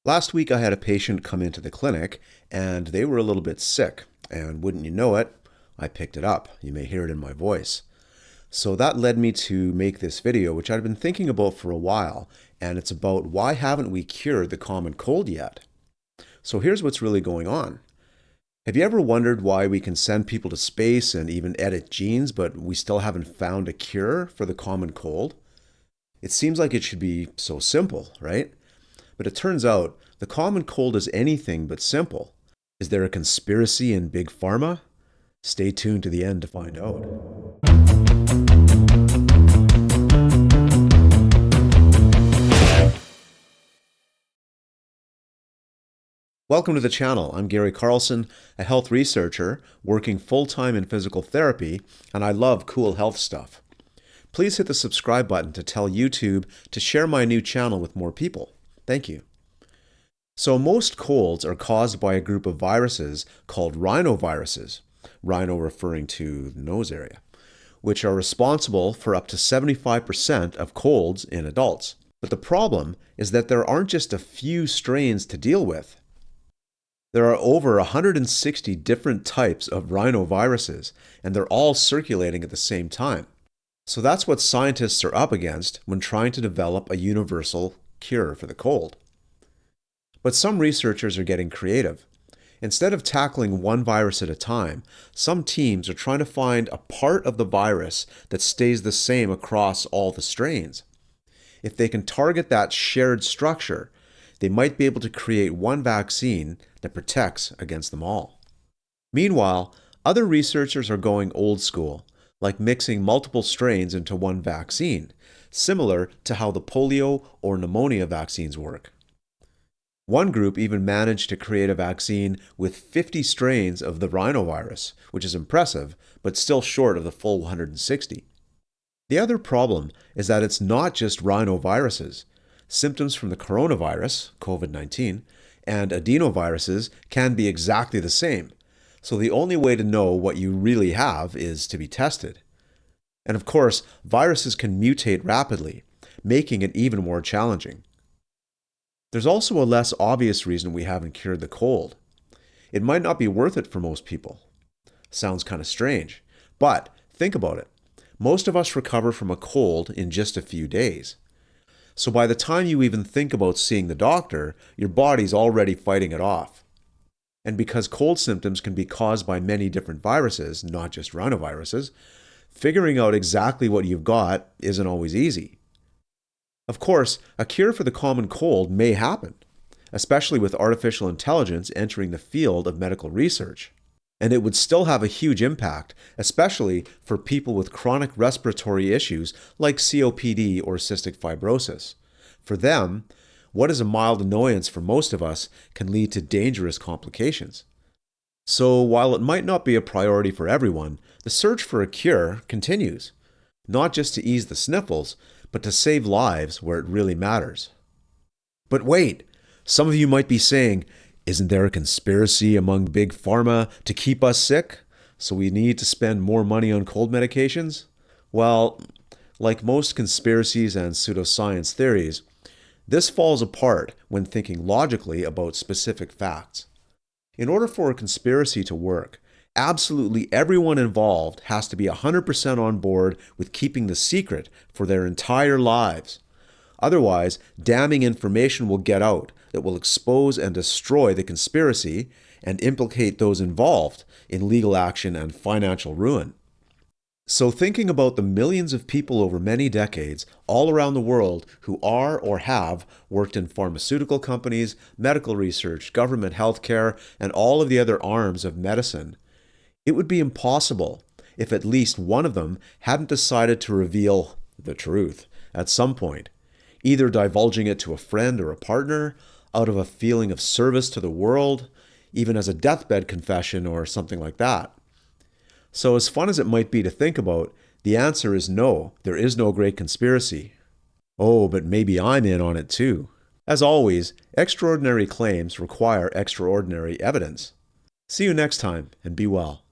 Last week, I had a patient come into the clinic and they were a little bit sick. And wouldn't you know it, I picked it up. You may hear it in my voice. So that led me to make this video, which I'd been thinking about for a while. And it's about why haven't we cured the common cold yet? So here's what's really going on. Have you ever wondered why we can send people to space and even edit genes, but we still haven't found a cure for the common cold? It seems like it should be so simple, right? But it turns out the common cold is anything but simple. Is there a conspiracy in Big Pharma? Stay tuned to the end to find out. Welcome to the channel. I'm Gary Carlson, a health researcher working full-time in physical therapy, and I love cool health stuff. Please hit the subscribe button to tell YouTube to share my new channel with more people. Thank you. So most colds are caused by a group of viruses called rhinoviruses, rhino referring to the nose area, which are responsible for up to 75% of colds in adults. But the problem is that there aren't just a few strains to deal with. There are over 160 different types of rhinoviruses, and they're all circulating at the same time. So that's what scientists are up against when trying to develop a universal cure for the cold. But some researchers are getting creative. Instead of tackling one virus at a time, some teams are trying to find a part of the virus that stays the same across all the strains. If they can target that shared structure, they might be able to create one vaccine that protects against them all. Meanwhile, other researchers are going old school, like mixing multiple strains into one vaccine, similar to how the polio or pneumonia vaccines work. One group even managed to create a vaccine with 50 strains of the rhinovirus, which is impressive, but still short of the full 160. The other problem is that it's not just rhinoviruses. Symptoms from the coronavirus, COVID-19, and adenoviruses can be exactly the same. So the only way to know what you really have is to be tested. And of course, viruses can mutate rapidly, making it even more challenging. There's also a less obvious reason we haven't cured the cold. It might not be worth it for most people. Sounds kind of strange, but think about it. Most of us recover from a cold in just a few days. So by the time you even think about seeing the doctor, your body's already fighting it off. And because cold symptoms can be caused by many different viruses, not just rhinoviruses, figuring out exactly what you've got isn't always easy. Of course, a cure for the common cold may happen, especially with artificial intelligence entering the field of medical research. And it would still have a huge impact, especially for people with chronic respiratory issues like COPD or cystic fibrosis. For them, what is a mild annoyance for most of us can lead to dangerous complications. So while it might not be a priority for everyone, the search for a cure continues, not just to ease the sniffles, but to save lives where it really matters. But wait, some of you might be saying, isn't there a conspiracy among Big Pharma to keep us sick, so we need to spend more money on cold medications? Well, like most conspiracies and pseudoscience theories, this falls apart when thinking logically about specific facts. In order for a conspiracy to work, absolutely everyone involved has to be 100% on board with keeping the secret for their entire lives. Otherwise, damning information will get out that will expose and destroy the conspiracy and implicate those involved in legal action and financial ruin. So thinking about the millions of people over many decades all around the world who are or have worked in pharmaceutical companies, medical research, government healthcare, and all of the other arms of medicine, it would be impossible if at least one of them hadn't decided to reveal the truth at some point, either divulging it to a friend or a partner, out of a feeling of service to the world, even as a deathbed confession or something like that. So as fun as it might be to think about, the answer is no, there is no great conspiracy. Oh, but maybe I'm in on it too. As always, extraordinary claims require extraordinary evidence. See you next time, and be well.